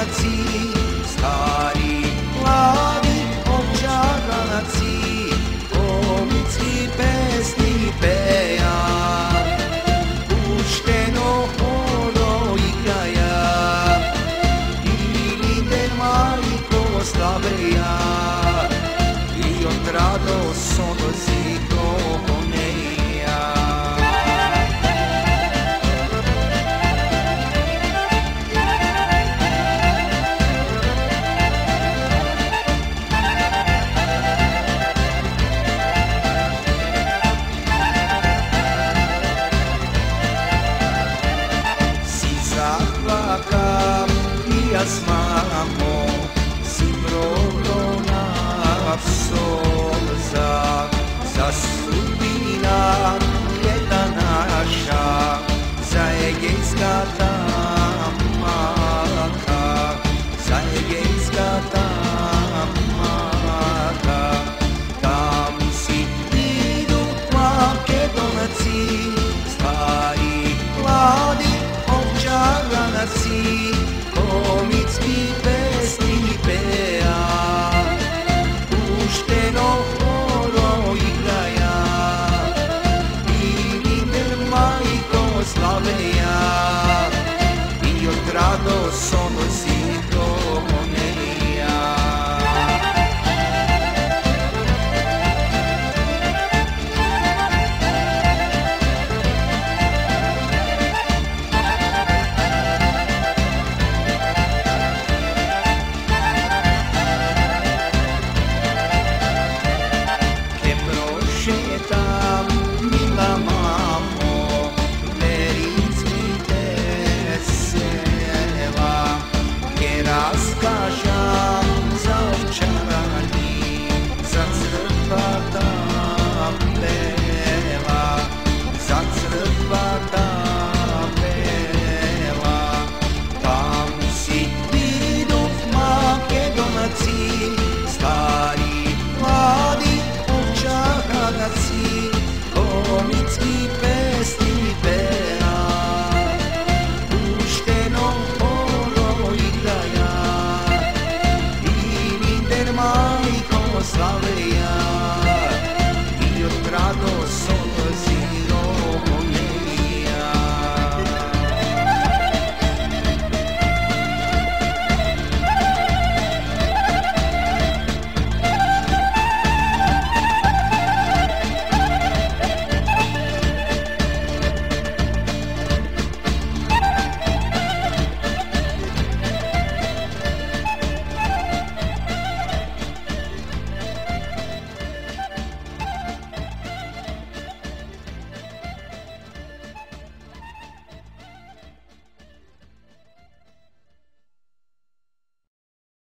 čaganaci, stari, mladi ovčaranaci, komici pesni peja, pušteno ono igraja, ili den majko slaveja, i od radost odlazi goneja. Mamo, si progona solza, za sudbina ljeta naša, za egejska tamaka, za egejska tamaka. Tam si idu Makedonaci, stari, mladi ovčaranaci, komitski pesni peja, pušteno ono igraja, ili del majko slaveja, i od radost odlazi goneja. Mila mamo, Verinsky te sela, che rascaja